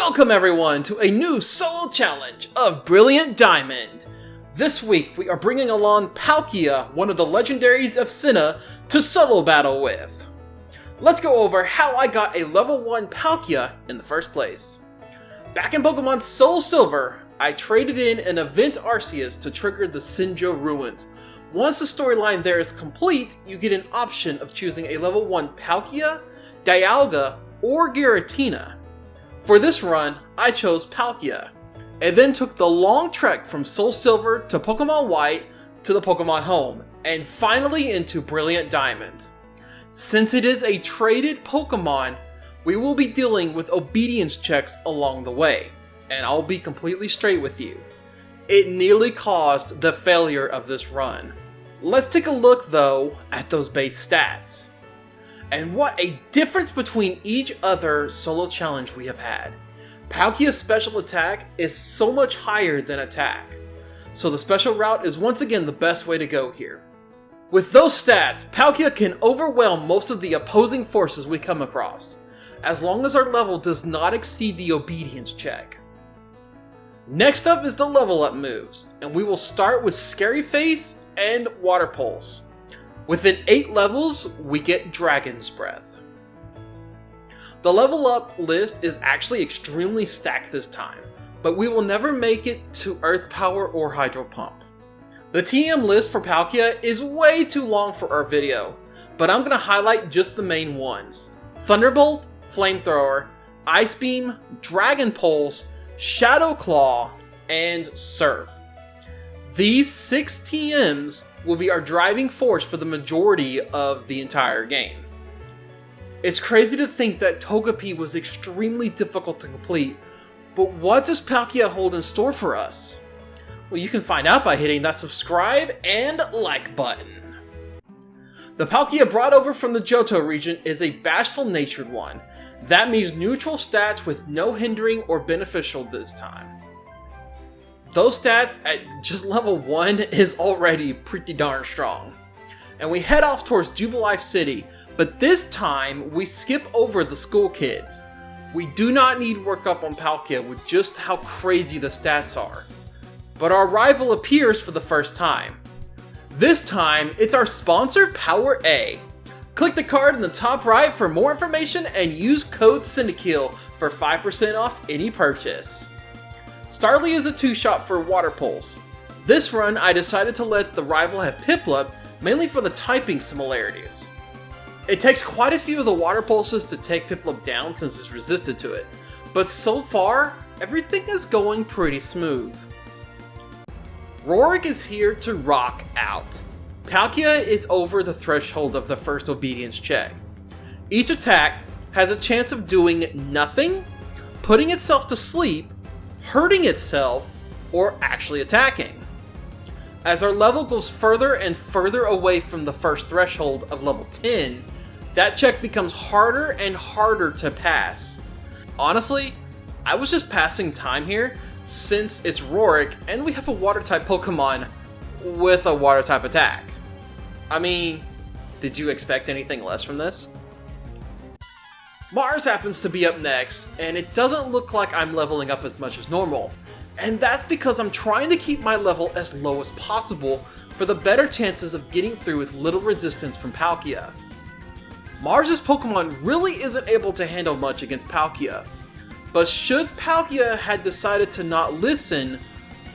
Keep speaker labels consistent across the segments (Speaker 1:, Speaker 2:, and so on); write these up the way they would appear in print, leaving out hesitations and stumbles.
Speaker 1: Welcome everyone to a new solo challenge of Brilliant Diamond. This week we are bringing along Palkia, one of the legendaries of Sinnoh, to solo battle with. Let's go over how I got a level 1 Palkia in the first place. Back in Pokemon Soul Silver, I traded in an Event Arceus to trigger the Sinnoh Ruins. Once the storyline there is complete, you get an option of choosing a level 1 Palkia, Dialga, or Giratina. For this run, I chose Palkia, and then took the long trek from Soul Silver to Pokemon White to the Pokemon Home, and finally into Brilliant Diamond. Since it is a traded Pokemon, we will be dealing with obedience checks along the way, and I'll be completely straight with you. It nearly caused the failure of this run. Let's take a look though at those base stats. And what a difference between each other solo challenge we have had. Palkia's special attack is so much higher than attack, so the special route is once again the best way to go here. With those stats, Palkia can overwhelm most of the opposing forces we come across, as long as our level does not exceed the obedience check. Next up is the level up moves, and we will start with Scary Face and Water Pulse. Within 8 levels, we get Dragon's Breath. The level up list is actually extremely stacked this time, but we will never make it to Earth Power or Hydro Pump. The TM list for Palkia is way too long for our video, but I'm going to highlight just the main ones. Thunderbolt, Flamethrower, Ice Beam, Dragon Pulse, Shadow Claw, and Surf. These 6 TMs will be our driving force for the majority of the entire game. It's crazy to think that Togepi was extremely difficult to complete, but what does Palkia hold in store for us? Well, you can find out by hitting that subscribe and like button. The Palkia brought over from the Johto region is a bashful-natured one. That means neutral stats with no hindering or beneficial this time. Those stats at just level 1 is already pretty darn strong. And we head off towards Jubilife City, but this time we skip over the school kids. We do not need work up on Palkia with just how crazy the stats are. But our rival appears for the first time. This time, it's our sponsor Power A. Click the card in the top right for more information and use code Cyndaquil for 5% off any purchase. Starly is a 2-shot for Water Pulse. This run, I decided to let the rival have Piplup, mainly for the typing similarities. It takes quite a few of the Water Pulses to take Piplup down since it's resisted to it, but so far, everything is going pretty smooth. Rorik is here to rock out. Palkia is over the threshold of the first obedience check. Each attack has a chance of doing nothing, putting itself to sleep, hurting itself, or actually attacking. As our level goes further and further away from the first threshold of level 10, that check becomes harder and harder to pass. Honestly, I was just passing time here since it's Rorik and we have a water-type Pokemon with a water-type attack. I mean, did you expect anything less from this? Mars happens to be up next, and it doesn't look like I'm leveling up as much as normal. And that's because I'm trying to keep my level as low as possible for the better chances of getting through with little resistance from Palkia. Mars' Pokemon really isn't able to handle much against Palkia, but should Palkia had decided to not listen,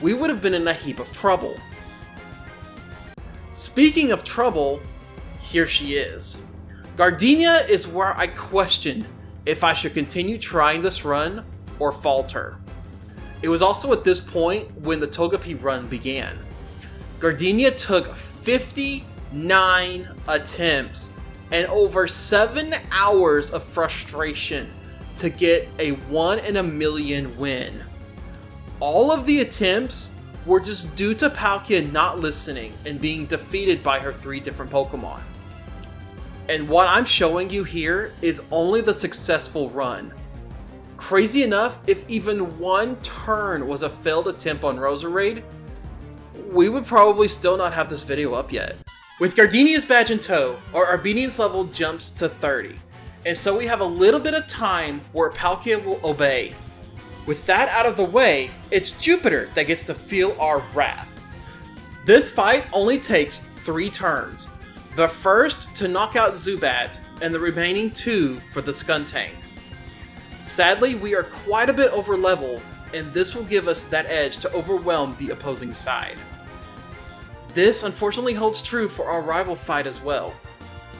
Speaker 1: we would have been in a heap of trouble. Speaking of trouble, here she is. Gardenia is where I questioned if I should continue trying this run or falter. It was also at this point when the Togepi run began. Gardenia took 59 attempts and over 7 hours of frustration to get a 1 in a million win. All of the attempts were just due to Palkia not listening and being defeated by her 3 different Pokemon. And what I'm showing you here is only the successful run. Crazy enough, if even one turn was a failed attempt on Roserade, we would probably still not have this video up yet. With Gardenia's badge in tow, our obedience level jumps to 30, and so we have a little bit of time where Palkia will obey. With that out of the way, it's Jupiter that gets to feel our wrath. This fight only takes 3 turns, the first to knock out Zubat, and the remaining 2 for the Skuntank. Sadly, we are quite a bit over-leveled, and this will give us that edge to overwhelm the opposing side. This unfortunately holds true for our rival fight as well.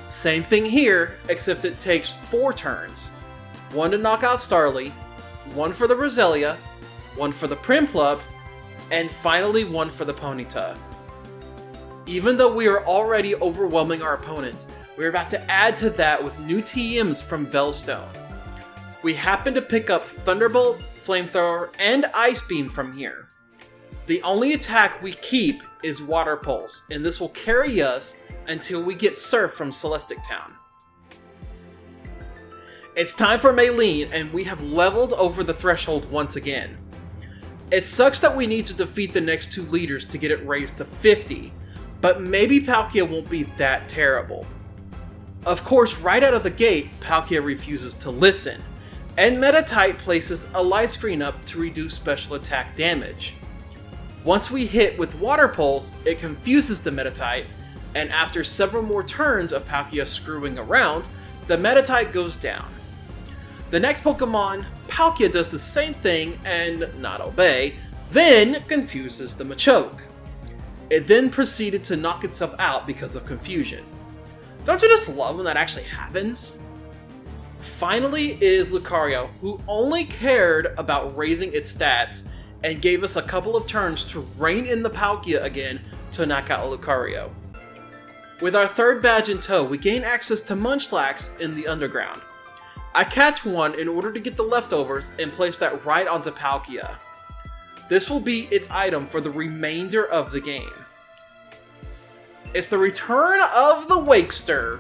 Speaker 1: Same thing here, except it takes 4 turns. 1 to knock out Starly, 1 for the Roselia, 1 for the Prinplup, and finally 1 for the Ponyta. Even though we are already overwhelming our opponents, we're about to add to that with new TMs from Veilstone. We happen to pick up Thunderbolt, Flamethrower, and Ice Beam from here. The only attack we keep is Water Pulse, and this will carry us until we get Surf from Celestic Town. It's time for Maylene, and we have leveled over the threshold once again. It sucks that we need to defeat the next 2 leaders to get it raised to 50, but maybe Palkia won't be that terrible. Of course, right out of the gate, Palkia refuses to listen, and Meditite places a light screen up to reduce special attack damage. Once we hit with Water Pulse, it confuses the Meditite, and after several more turns of Palkia screwing around, the Meditite goes down. The next Pokemon, Palkia does the same thing and not obey, then confuses the Machoke. It then proceeded to knock itself out because of confusion. Don't you just love when that actually happens? Finally is Lucario, who only cared about raising its stats and gave us a couple of turns to rein in the Palkia again to knock out Lucario. With our 3rd badge in tow, we gain access to Munchlax in the underground. I catch one in order to get the leftovers and place that right onto Palkia. This will be its item for the remainder of the game. It's the return of the Wakester,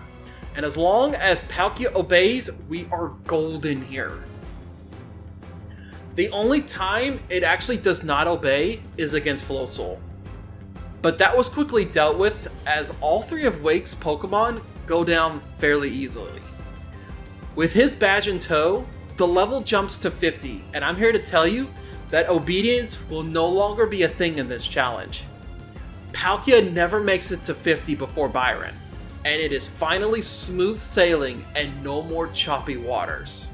Speaker 1: and as long as Palkia obeys, we are golden here. The only time it actually does not obey is against Floatzel. But that was quickly dealt with, as all 3 of Wake's Pokemon go down fairly easily. With his badge in tow, the level jumps to 50, and I'm here to tell you that obedience will no longer be a thing in this challenge. Palkia never makes it to 50 before Byron, and it is finally smooth sailing and no more choppy waters.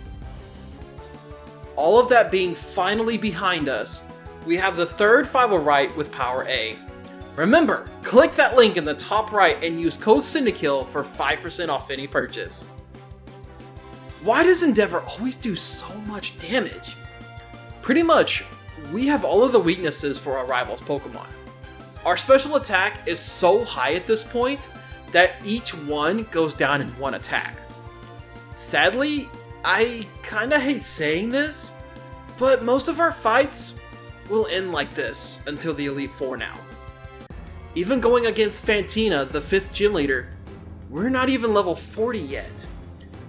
Speaker 1: All of that being finally behind us, we have the 3rd Final Rite with Power A. Remember, click that link in the top right and use code Cyndaquil for 5% off any purchase. Why does Endeavor always do so much damage? Pretty much, we have all of the weaknesses for our rival's Pokemon. Our special attack is so high at this point that each one goes down in 1 attack. Sadly, I kinda hate saying this, but most of our fights will end like this until the Elite Four now. Even going against Fantina, the 5th gym leader, we're not even level 40 yet,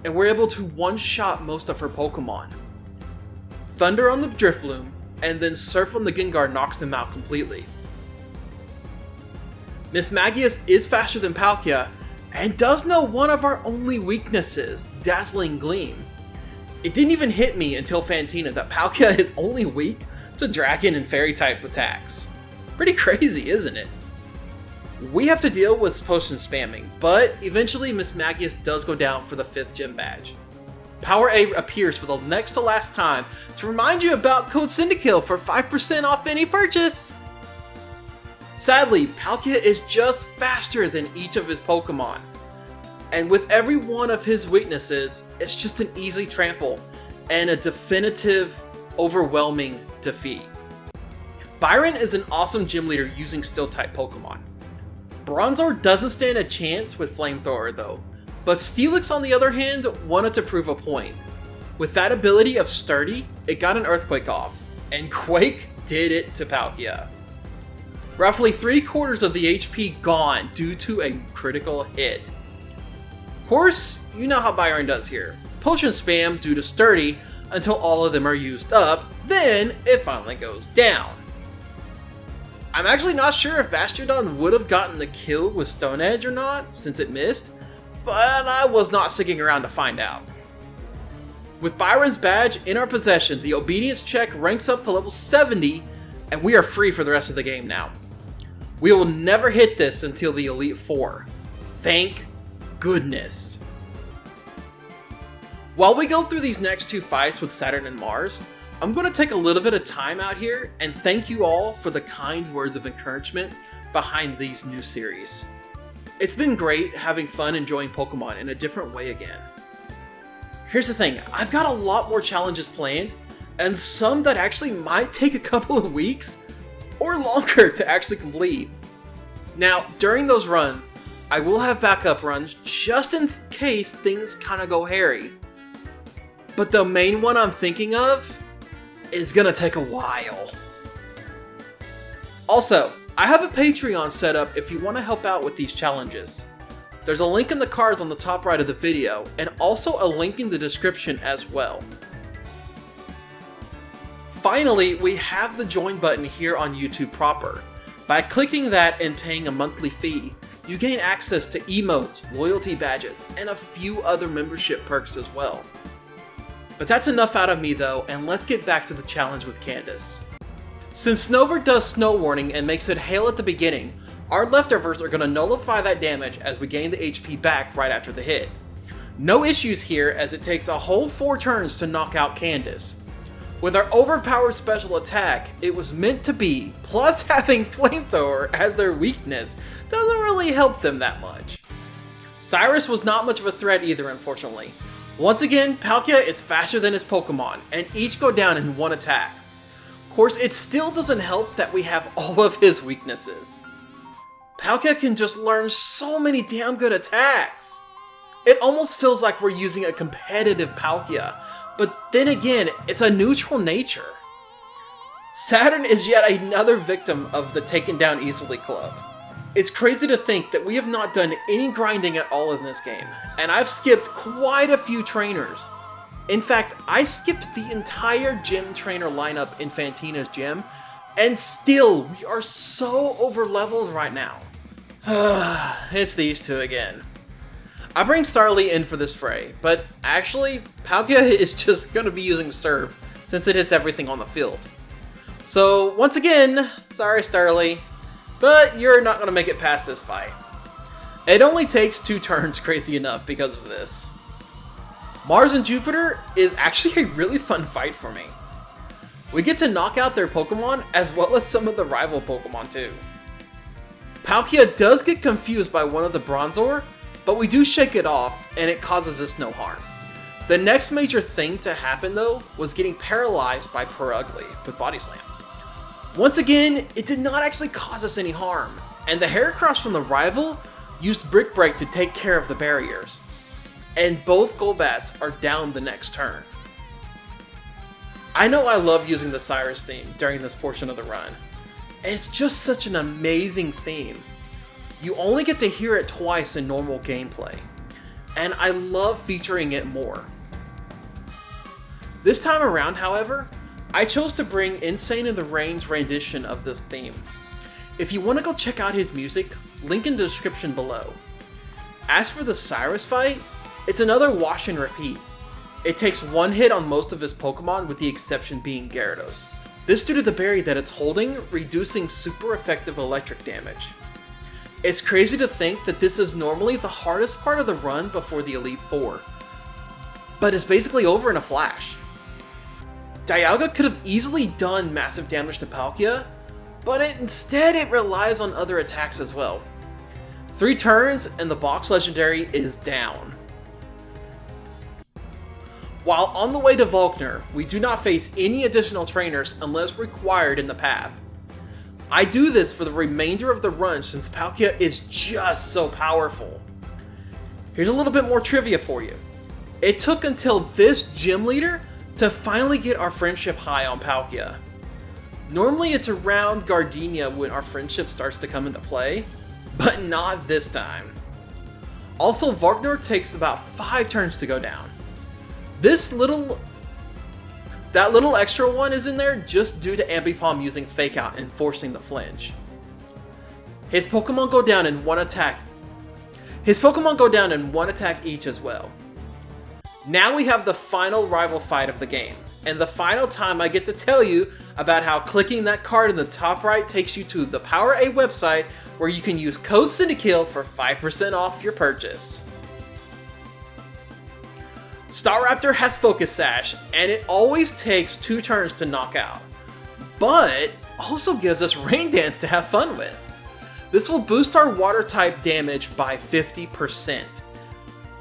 Speaker 1: and we're able to one-shot most of her Pokemon. Thunder on the Drifloon, and then Surf on the Gengar knocks them out completely. Mismagius is faster than Palkia, and does know one of our only weaknesses, Dazzling Gleam. It didn't even hit me until Fantina that Palkia is only weak to Dragon and Fairy-type attacks. Pretty crazy, isn't it? We have to deal with potion spamming, but eventually Mismagius does go down for the 5th gym badge. Power A appears for the next to last time to remind you about code Cyndaquil for 5% off any purchase! Sadly, Palkia is just faster than each of his Pokemon, and with every one of his weaknesses, it's just an easy trample and a definitive, overwhelming defeat. Byron is an awesome gym leader using Steel-type Pokemon. Bronzor doesn't stand a chance with Flamethrower though, but Steelix on the other hand wanted to prove a point. With that ability of Sturdy, it got an Earthquake off, and Quake did it to Palkia. Roughly 3/4 of the HP gone due to a critical hit. Of course, you know how Byron does here. Potion spam due to Sturdy until all of them are used up, then it finally goes down. I'm actually not sure if Bastiodon would have gotten the kill with Stone Edge or not, since it missed, but I was not sticking around to find out. With Byron's badge in our possession, the obedience check ranks up to level 70, and we are free for the rest of the game now. We will never hit this until the Elite Four. Thank goodness. While we go through these next two fights with Saturn and Mars, I'm going to take a little bit of time out here and thank you all for the kind words of encouragement behind these new series. It's been great having fun enjoying Pokemon in a different way again. Here's the thing, I've got a lot more challenges planned, and some that actually might take a couple of weeks or longer to actually complete. Now, during those runs, I will have backup runs just in case things kind of go hairy. But the main one I'm thinking of is gonna take a while. Also, I have a Patreon set up if you want to help out with these challenges. There's a link in the cards on the top right of the video, and also a link in the description as well. Finally, we have the join button here on YouTube proper. By clicking that and paying a monthly fee, you gain access to emotes, loyalty badges, and a few other membership perks as well. But that's enough out of me though, and let's get back to the challenge with Candace. Since Snover does Snow Warning and makes it hail at the beginning, our leftovers are going to nullify that damage as we gain the HP back right after the hit. No issues here as it takes a whole 4 turns to knock out Candace. With our overpowered special attack, it was meant to be, plus having Flamethrower as their weakness doesn't really help them that much. Cyrus was not much of a threat either, unfortunately. Once again, Palkia is faster than his Pokemon, and each go down in one attack. Of course, it still doesn't help that we have all of his weaknesses. Palkia can just learn so many damn good attacks. It almost feels like we're using a competitive Palkia, but then again, it's a neutral nature. Saturn is yet another victim of the Taken Down Easily Club. It's crazy to think that we have not done any grinding at all in this game, and I've skipped quite a few trainers. In fact, I skipped the entire gym trainer lineup in Fantina's gym, and still, we are so over-leveled right now. It's these two again. I bring Starly in for this fray, but actually, Palkia is just going to be using Surf, since it hits everything on the field. So, once again, sorry Starly, but you're not going to make it past this fight. It only takes 2 turns, crazy enough, because of this. Mars and Jupiter is actually a really fun fight for me. We get to knock out their Pokemon, as well as some of the rival Pokemon too. Palkia does get confused by one of the Bronzor, but we do shake it off, and it causes us no harm. The next major thing to happen though, was getting paralyzed by Purugly with Body Slam. Once again, it did not actually cause us any harm, and the Heracross from the rival used Brick Break to take care of the barriers. And both Golbats are down the next turn. I know I love using the Cyrus theme during this portion of the run. And it's just such an amazing theme. You only get to hear it twice in normal gameplay, and I love featuring it more. This time around, however, I chose to bring Insane in the Rain's rendition of this theme. If you want to go check out his music, link in the description below. As for the Cyrus fight, it's another wash and repeat. It takes 1 hit on most of his Pokemon, with the exception being Gyarados. This due to the berry that it's holding, reducing super effective electric damage. It's crazy to think that this is normally the hardest part of the run before the Elite Four, but it's basically over in a flash. Dialga could have easily done massive damage to Palkia, but instead it relies on other attacks as well. 3 turns and the box legendary is down. While on the way to Volkner, we do not face any additional trainers unless required in the path. I do this for the remainder of the run since Palkia is just so powerful. Here's a little bit more trivia for you. It took until this gym leader to finally get our friendship high on Palkia. Normally it's around Gardenia when our friendship starts to come into play, but not this time. Also, Volkner takes about 5 turns to go down. That little extra one is in there just due to Ambipom using Fake Out and forcing the flinch. His Pokemon go down in one attack. His Pokemon go down in 1 attack each as well. Now we have the final rival fight of the game, and the final time I get to tell you about how clicking that card in the top right takes you to the Power A website where you can use code Cinekill for 5% off your purchase. Staraptor has Focus Sash, and it always takes 2 turns to knock out, but also gives us Rain Dance to have fun with. This will boost our water type damage by 50%.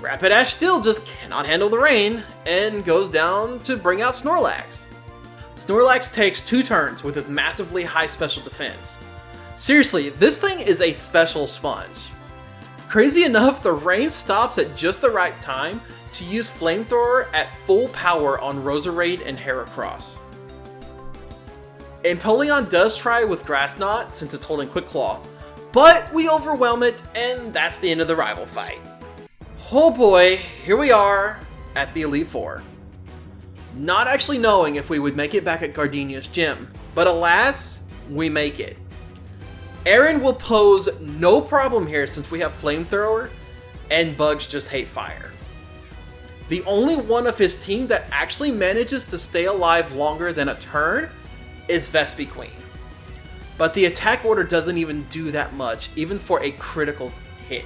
Speaker 1: Rapidash still just cannot handle the rain, and goes down to bring out Snorlax. Snorlax takes 2 turns with its massively high special defense. Seriously, this thing is a special sponge. Crazy enough, the rain stops at just the right time to use Flamethrower at full power on Roserade and Heracross. Empoleon does try with Grass Knot since it's holding Quick Claw, but we overwhelm it, and that's the end of the rival fight. Oh boy, here we are at the Elite Four. Not actually knowing if we would make it back at Gardenia's gym, but alas, we make it. Aaron will pose no problem here since we have Flamethrower, and Bugs just hate fire. The only one of his team that actually manages to stay alive longer than a turn is Vespiquen. But the attack order doesn't even do that much, even for a critical hit.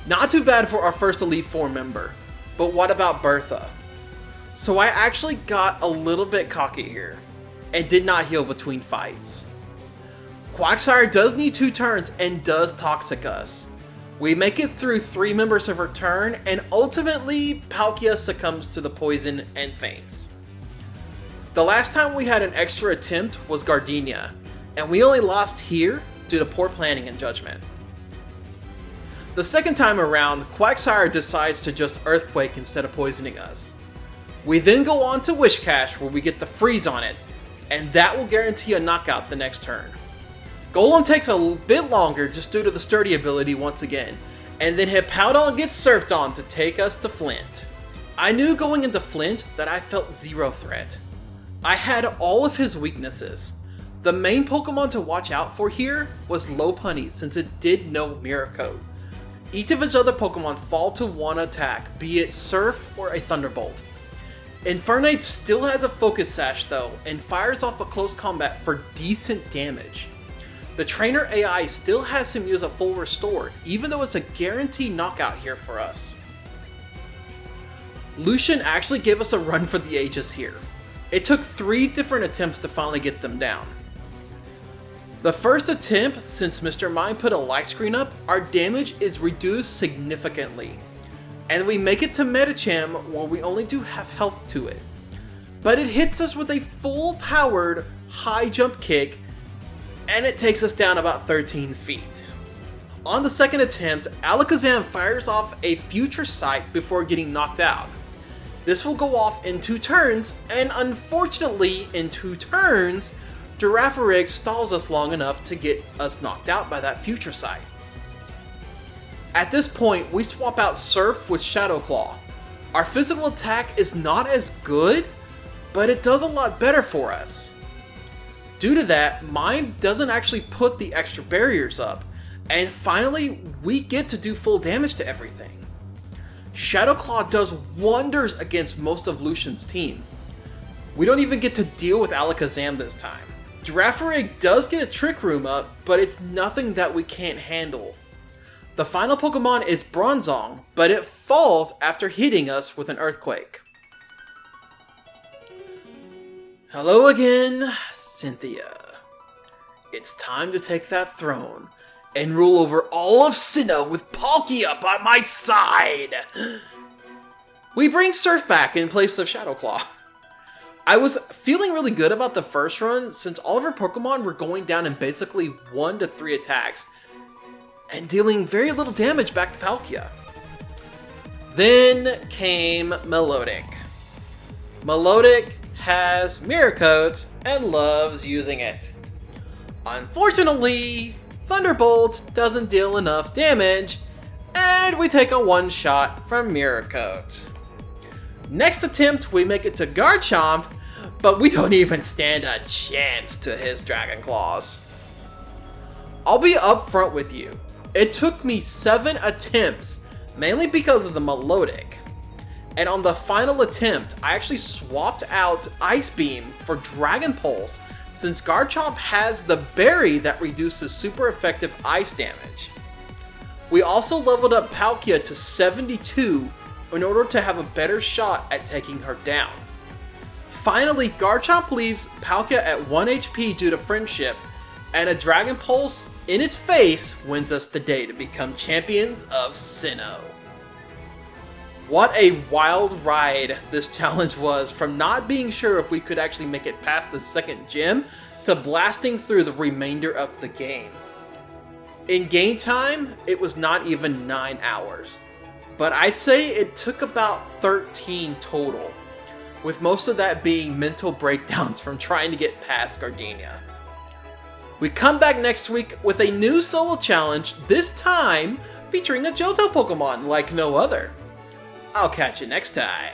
Speaker 1: Not too bad for our first Elite Four member, but what about Bertha? So I actually got a little bit cocky here, and did not heal between fights. Quagsire does need 2 turns and does Toxic us. We make it through 3 members of her turn, and ultimately Palkia succumbs to the poison and faints. The last time we had an extra attempt was Gardenia, and we only lost here due to poor planning and judgment. The second time around, Quagsire decides to just Earthquake instead of poisoning us. We then go on to Whiscash where we get the freeze on it, and that will guarantee a knockout the next turn. Golem takes a bit longer just due to the sturdy ability once again, and then Hippowdon gets surfed on to take us to Flint. I knew going into Flint that I felt zero threat. I had all of his weaknesses. The main Pokemon to watch out for here was Lopunny since it did know Mirror Coat. Each of his other Pokemon fall to one attack, be it Surf or a Thunderbolt. Infernape still has a Focus Sash though, and fires off a close combat for decent damage. The trainer AI still has him use a full restore, even though it's a guaranteed knockout here for us. Lucian actually gave us a run for the ages here. It took 3 different attempts to finally get them down. The first attempt, since Mr. Mime put a light screen up, our damage is reduced significantly. And we make it to Medicham where we only do half health to it. But it hits us with a full powered high jump kick, and it takes us down about 13 feet. On the second attempt, Alakazam fires off a Future Sight before getting knocked out. This will go off in 2 turns, and unfortunately in 2 turns, Girafarig stalls us long enough to get us knocked out by that Future Sight. At this point, we swap out Surf with Shadow Claw. Our physical attack is not as good, but it does a lot better for us. Due to that, Mime doesn't actually put the extra barriers up, and finally, we get to do full damage to everything. Shadow Claw does wonders against most of Lucian's team. We don't even get to deal with Alakazam this time. Girafarig does get a Trick Room up, but it's nothing that we can't handle. The final Pokemon is Bronzong, but it falls after hitting us with an Earthquake. Hello again, Cynthia. It's time to take that throne and rule over all of Sinnoh with Palkia by my side! We bring Surf back in place of Shadow Claw. I was feeling really good about the first run since all of our Pokemon were going down in basically 1 to 3 attacks and dealing very little damage back to Palkia. Then came Melodic. Melodic has Mirror Coat and loves using it. Unfortunately, Thunderbolt doesn't deal enough damage, and we take a 1-shot from Mirror Coat. Next attempt, we make it to Garchomp, but we don't even stand a chance to his Dragon Claws. I'll be upfront with you. It took me 7 attempts, mainly because of the Melodic. And on the final attempt, I actually swapped out Ice Beam for Dragon Pulse, since Garchomp has the berry that reduces super effective ice damage. We also leveled up Palkia to 72 in order to have a better shot at taking her down. Finally, Garchomp leaves Palkia at 1 HP due to friendship, and a Dragon Pulse in its face wins us the day to become champions of Sinnoh. What a wild ride this challenge was, from not being sure if we could actually make it past the second gym to blasting through the remainder of the game. In game time, it was not even 9 hours, but I'd say it took about 13 total, with most of that being mental breakdowns from trying to get past Gardenia. We come back next week with a new solo challenge, this time featuring a Johto Pokemon like no other. I'll catch you next time.